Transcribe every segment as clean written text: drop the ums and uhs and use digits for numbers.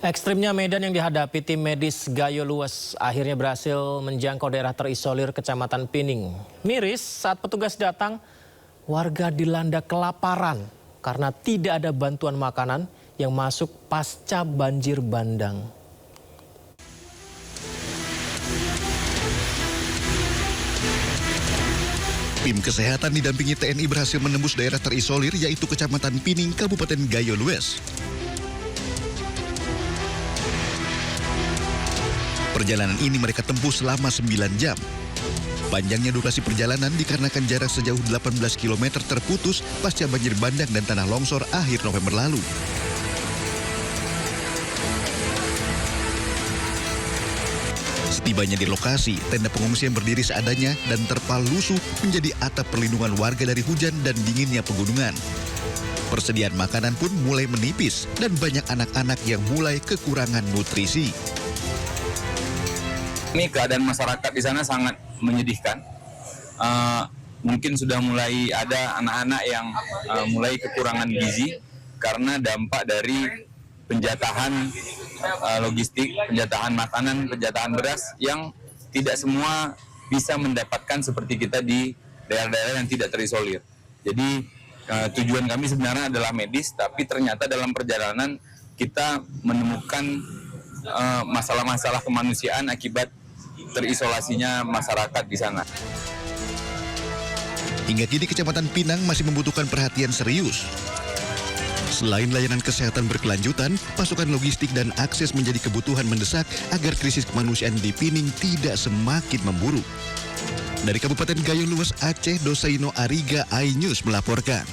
Ekstrimnya medan yang dihadapi tim medis Gayo Luwes akhirnya berhasil menjangkau daerah terisolir Kecamatan Pining. Miris saat petugas datang, warga dilanda kelaparan karena tidak ada bantuan makanan yang masuk pasca banjir bandang. Tim kesehatan didampingi TNI berhasil menembus daerah terisolir yaitu Kecamatan Pining, Kabupaten Gayo Luwes. Perjalanan ini mereka tempuh selama 9 jam. Panjangnya durasi perjalanan dikarenakan jarak sejauh 18 km terputus pasca banjir bandang dan tanah longsor akhir November lalu. Setibanya di lokasi, tenda pengungsian berdiri seadanya dan terpal lusuh menjadi atap perlindungan warga dari hujan dan dinginnya pegunungan. Persediaan makanan pun mulai menipis dan banyak anak-anak yang mulai kekurangan nutrisi. Ini keadaan masyarakat di sana sangat menyedihkan. Mungkin sudah mulai ada anak-anak yang mulai kekurangan gizi karena dampak dari penjatahan logistik, penjatahan makanan, penjatahan beras yang tidak semua bisa mendapatkan seperti kita di daerah-daerah yang tidak terisolir. Jadi tujuan kami sebenarnya adalah medis, tapi ternyata dalam perjalanan kita menemukan masalah-masalah kemanusiaan akibat terisolasinya masyarakat di sana. Hingga kini Kecamatan Pinang masih membutuhkan perhatian serius. Selain layanan kesehatan berkelanjutan, pasokan logistik dan akses menjadi kebutuhan mendesak agar krisis kemanusiaan di Pining tidak semakin memburuk. Dari Kabupaten Gayo Luwes, Aceh, Dosaino Ariga, iNews melaporkan.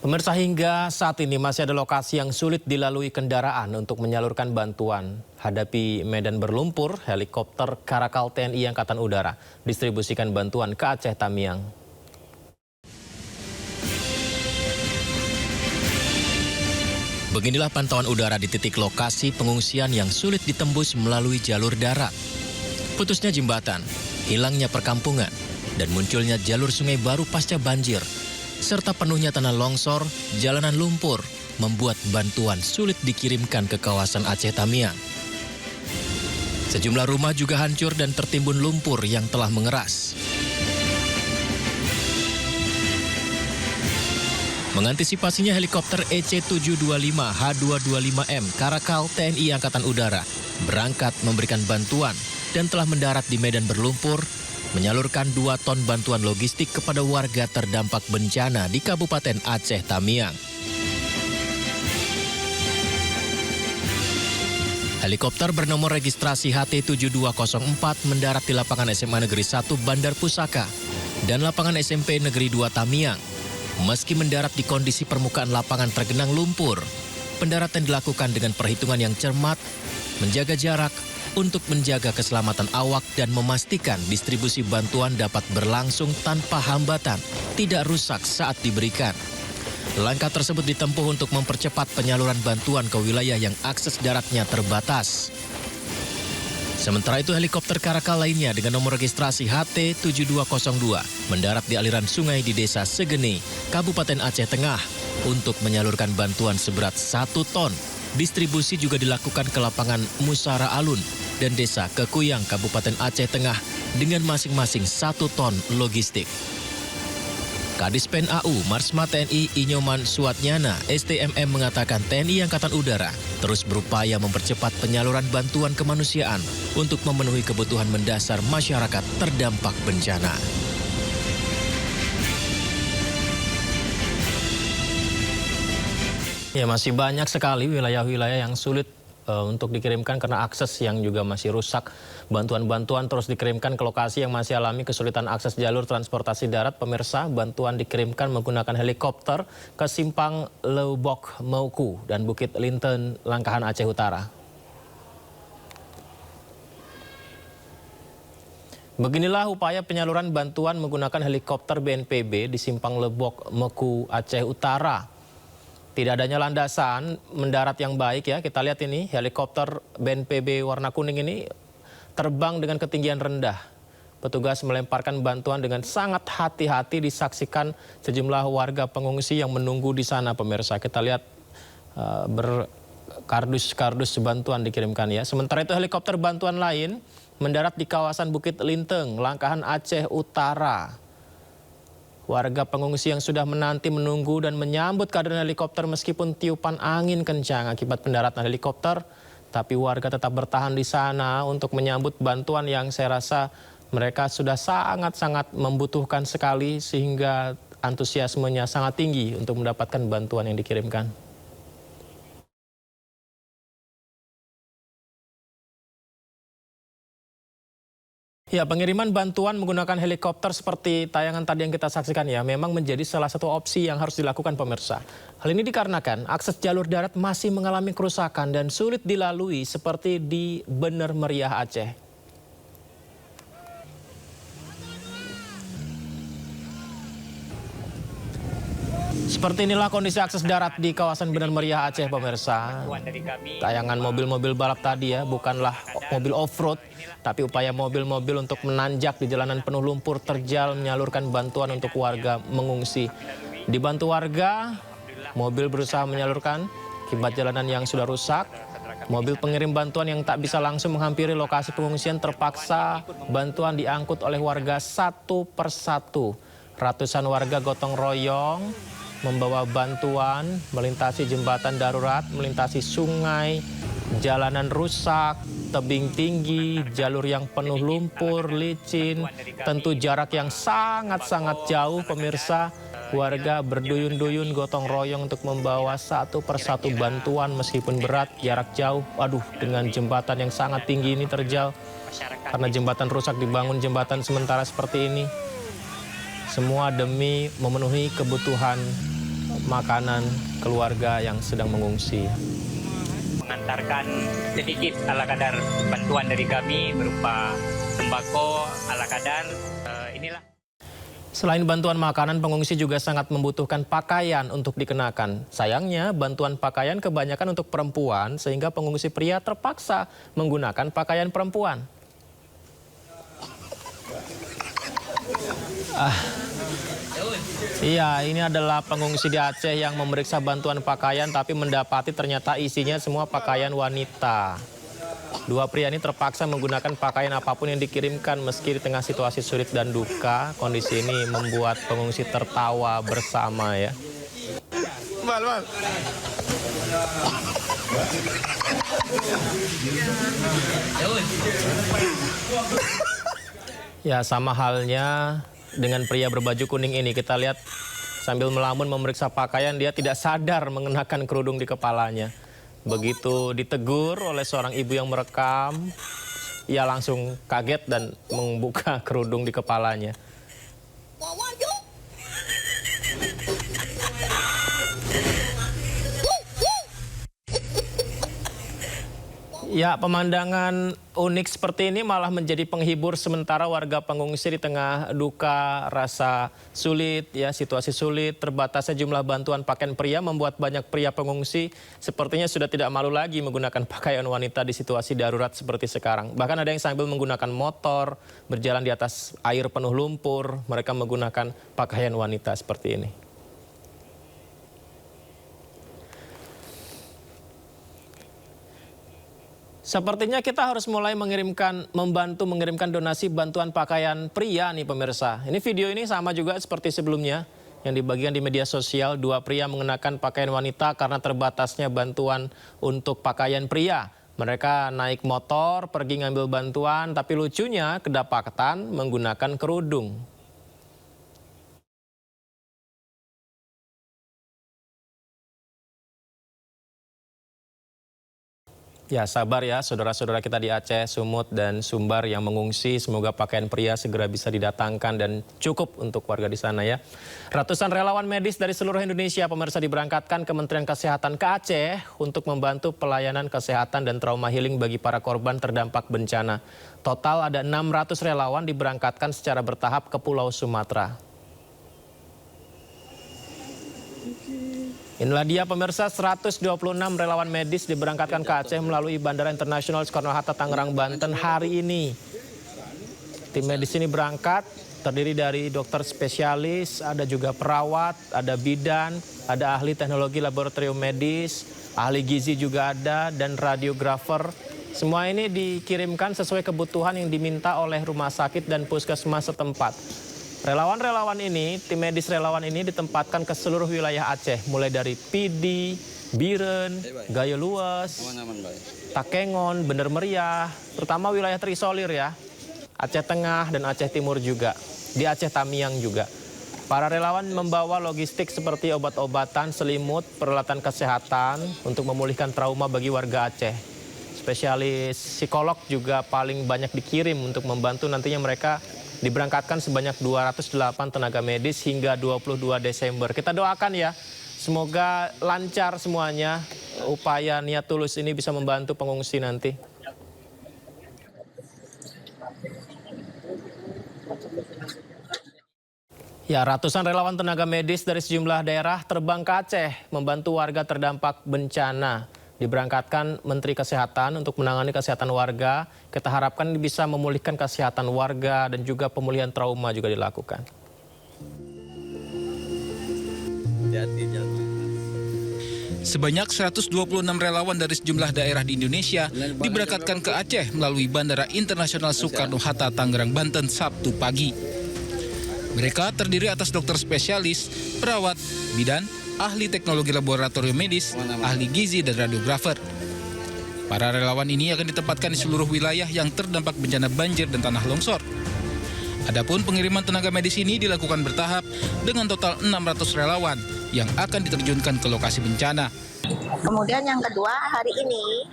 Pemirsa, hingga saat ini masih ada lokasi yang sulit dilalui kendaraan untuk menyalurkan bantuan. Hadapi medan berlumpur, helikopter Karakal TNI Angkatan Udara distribusikan bantuan ke Aceh Tamiang. Beginilah pantauan udara di titik lokasi pengungsian yang sulit ditembus melalui jalur darat. Putusnya jembatan, hilangnya perkampungan, dan munculnya jalur sungai baru pasca banjir, serta penuhnya tanah longsor, jalanan lumpur, membuat bantuan sulit dikirimkan ke kawasan Aceh Tamiang. Sejumlah rumah juga hancur dan tertimbun lumpur yang telah mengeras. Mengantisipasinya, helikopter EC-725H225M Karakal TNI Angkatan Udara berangkat memberikan bantuan dan telah mendarat di medan berlumpur, menyalurkan 2 ton bantuan logistik kepada warga terdampak bencana di Kabupaten Aceh Tamiang. Helikopter bernomor registrasi HT7204 mendarat di lapangan SMA Negeri 1 Bandar Pusaka dan lapangan SMP Negeri 2 Tamiang. Meski mendarat di kondisi permukaan lapangan tergenang lumpur, pendaratan dilakukan dengan perhitungan yang cermat, menjaga jarak, untuk menjaga keselamatan awak dan memastikan distribusi bantuan dapat berlangsung tanpa hambatan, tidak rusak saat diberikan. Langkah tersebut ditempuh untuk mempercepat penyaluran bantuan ke wilayah yang akses daratnya terbatas. Sementara itu, helikopter Karakal lainnya dengan nomor registrasi HT7202 mendarat di aliran sungai di Desa Segene, Kabupaten Aceh Tengah untuk menyalurkan bantuan seberat 1 ton. Distribusi juga dilakukan ke lapangan Musara Alun dan Desa Kekuyang, Kabupaten Aceh Tengah dengan masing-masing 1 ton logistik. Kadispen AU Marsma TNI Inyoman Suatnyana STMM mengatakan TNI Angkatan Udara terus berupaya mempercepat penyaluran bantuan kemanusiaan untuk memenuhi kebutuhan mendasar masyarakat terdampak bencana. Ya, masih banyak sekali wilayah-wilayah yang sulit untuk dikirimkan karena akses yang juga masih rusak. Bantuan-bantuan terus dikirimkan ke lokasi yang masih alami kesulitan akses jalur transportasi darat. Pemirsa, bantuan dikirimkan menggunakan helikopter ke Simpang Leubok Mauku dan Bukit Linten, Langkahan, Aceh Utara. Beginilah upaya penyaluran bantuan menggunakan helikopter BNPB di Simpang Lebok Meku, Aceh Utara. Tidak adanya landasan mendarat yang baik ya. Kita lihat ini helikopter BNPB warna kuning ini terbang dengan ketinggian rendah. Petugas melemparkan bantuan dengan sangat hati-hati, disaksikan sejumlah warga pengungsi yang menunggu di sana, pemirsa. Kita lihat kardus-kardus bantuan dikirimkan ya. Sementara itu helikopter bantuan lain mendarat di kawasan Bukit Linteng, Langkahan Aceh Utara. Warga pengungsi yang sudah menunggu dan menyambut kehadiran helikopter meskipun tiupan angin kencang akibat pendaratan helikopter, tapi warga tetap bertahan di sana untuk menyambut bantuan yang saya rasa mereka sudah sangat-sangat membutuhkan sekali sehingga antusiasmenya sangat tinggi untuk mendapatkan bantuan yang dikirimkan. Ya, pengiriman bantuan menggunakan helikopter seperti tayangan tadi yang kita saksikan ya, memang menjadi salah satu opsi yang harus dilakukan pemirsa. Hal ini dikarenakan akses jalur darat masih mengalami kerusakan dan sulit dilalui seperti di Bener Meriah Aceh. Seperti inilah kondisi akses darat di kawasan Bener Meriah Aceh pemirsa. Tayangan mobil-mobil balap tadi ya, bukanlah mobil off-road, tapi upaya mobil-mobil untuk menanjak di jalanan penuh lumpur terjal menyalurkan bantuan untuk warga mengungsi. Dibantu warga, mobil berusaha menyalurkan akibat jalanan yang sudah rusak. Mobil pengirim bantuan yang tak bisa langsung menghampiri lokasi pengungsian terpaksa bantuan diangkut oleh warga satu persatu. Ratusan warga gotong royong membawa bantuan melintasi jembatan darurat, melintasi sungai, jalanan rusak, tebing tinggi, jalur yang penuh lumpur, licin, tentu jarak yang sangat-sangat jauh pemirsa. Warga berduyun-duyun gotong royong untuk membawa satu persatu bantuan meskipun berat, jarak jauh. Aduh, dengan jembatan yang sangat tinggi ini terjal. Karena jembatan rusak dibangun jembatan sementara seperti ini. Semua demi memenuhi kebutuhan makanan keluarga yang sedang mengungsi. Mengantarkan sedikit ala kadar bantuan dari kami berupa sembako ala kadar. Inilah. Selain bantuan makanan, pengungsi juga sangat membutuhkan pakaian untuk dikenakan. Sayangnya, bantuan pakaian kebanyakan untuk perempuan sehingga pengungsi pria terpaksa menggunakan pakaian perempuan. Iya, ini adalah pengungsi di Aceh yang memeriksa bantuan pakaian tapi mendapati ternyata isinya semua pakaian wanita. Dua pria ini terpaksa menggunakan pakaian apapun yang dikirimkan meski di tengah situasi sulit dan duka. Kondisi ini membuat pengungsi tertawa bersama ya. Ya, sama halnya dengan pria berbaju kuning ini. Kita lihat sambil melamun memeriksa pakaian, dia tidak sadar mengenakan kerudung di kepalanya. Begitu ditegur oleh seorang ibu yang merekam, ia langsung kaget dan membuka kerudung di kepalanya. Ya, pemandangan unik seperti ini malah menjadi penghibur sementara warga pengungsi di tengah duka, rasa sulit, ya situasi sulit, terbatasnya jumlah bantuan pakaian pria membuat banyak pria pengungsi sepertinya sudah tidak malu lagi menggunakan pakaian wanita di situasi darurat seperti sekarang. Bahkan ada yang sambil menggunakan motor, berjalan di atas air penuh lumpur, mereka menggunakan pakaian wanita seperti ini. Sepertinya kita harus mulai membantu mengirimkan donasi bantuan pakaian pria nih pemirsa. Ini video ini sama juga seperti sebelumnya yang dibagikan di media sosial. Dua pria mengenakan pakaian wanita karena terbatasnya bantuan untuk pakaian pria. Mereka naik motor, pergi ngambil bantuan, tapi lucunya kedapatan menggunakan kerudung. Ya, sabar ya saudara-saudara kita di Aceh, Sumut, dan Sumbar yang mengungsi. Semoga pakaian pria segera bisa didatangkan dan cukup untuk warga di sana ya. Ratusan relawan medis dari seluruh Indonesia pemirsa diberangkatkan Kementerian Kesehatan ke Aceh untuk membantu pelayanan kesehatan dan trauma healing bagi para korban terdampak bencana. Total ada 600 relawan diberangkatkan secara bertahap ke Pulau Sumatera. Inilah dia pemirsa, 126 relawan medis diberangkatkan ke Aceh melalui Bandara Internasional Soekarno-Hatta, Tangerang, Banten hari ini. Tim medis ini berangkat, terdiri dari dokter spesialis, ada juga perawat, ada bidan, ada ahli teknologi laboratorium medis, ahli gizi juga ada, dan radiografer. Semua ini dikirimkan sesuai kebutuhan yang diminta oleh rumah sakit dan puskesmas setempat. Relawan-relawan ini, tim medis relawan ini ditempatkan ke seluruh wilayah Aceh, mulai dari Pidi, Biren, Gayo Luas, Takengon, Bener Meriah, terutama wilayah terisolir ya, Aceh Tengah dan Aceh Timur juga, di Aceh Tamiang juga. Para relawan membawa logistik seperti obat-obatan, selimut, peralatan kesehatan untuk memulihkan trauma bagi warga Aceh. Spesialis psikolog juga paling banyak dikirim untuk membantu nantinya mereka diberangkatkan sebanyak 208 tenaga medis hingga 22 Desember. Kita doakan ya, semoga lancar semuanya, upaya niat tulus ini bisa membantu pengungsi nanti. Ya, ratusan relawan tenaga medis dari sejumlah daerah terbang ke Aceh membantu warga terdampak bencana. Diberangkatkan Menteri Kesehatan untuk menangani kesehatan warga. Kita harapkan bisa memulihkan kesehatan warga dan juga pemulihan trauma juga dilakukan. Sebanyak 126 relawan dari sejumlah daerah di Indonesia diberangkatkan ke Aceh melalui Bandara Internasional Soekarno-Hatta, Tangerang, Banten, Sabtu pagi. Mereka terdiri atas dokter spesialis, perawat, bidan, ahli teknologi laboratorium medis, ahli gizi, dan radiografer. Para relawan ini akan ditempatkan di seluruh wilayah yang terdampak bencana banjir dan tanah longsor. Adapun pengiriman tenaga medis ini dilakukan bertahap dengan total 600 relawan yang akan diterjunkan ke lokasi bencana. Kemudian yang kedua, hari ini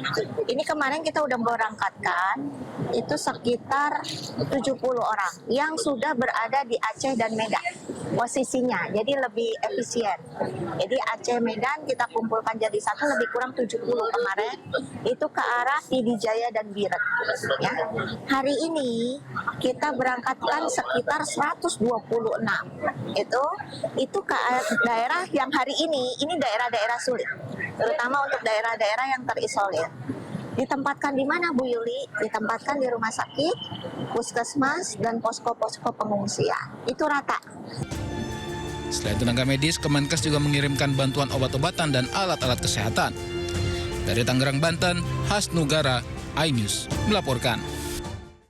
kemarin kita udah berangkatkan itu sekitar 70 orang yang sudah berada di Aceh dan Medan posisinya, jadi lebih efisien. Jadi Aceh Medan kita kumpulkan jadi satu, lebih kurang 70 kemarin, itu ke arah Pidi Jaya dan Biren. Ya. Hari ini kita berangkatkan sekitar 126, itu ke daerah yang hari ini daerah-daerah sulit, terutama untuk daerah-daerah yang terisolir. Ditempatkan di mana, Bu Yuli? Ditempatkan di rumah sakit, puskesmas, dan posko-posko pengungsian. Itu rata. Selain tenaga medis, Kemenkes juga mengirimkan bantuan obat-obatan dan alat-alat kesehatan. Dari Tangerang, Banten, Hasnugara, iNews melaporkan.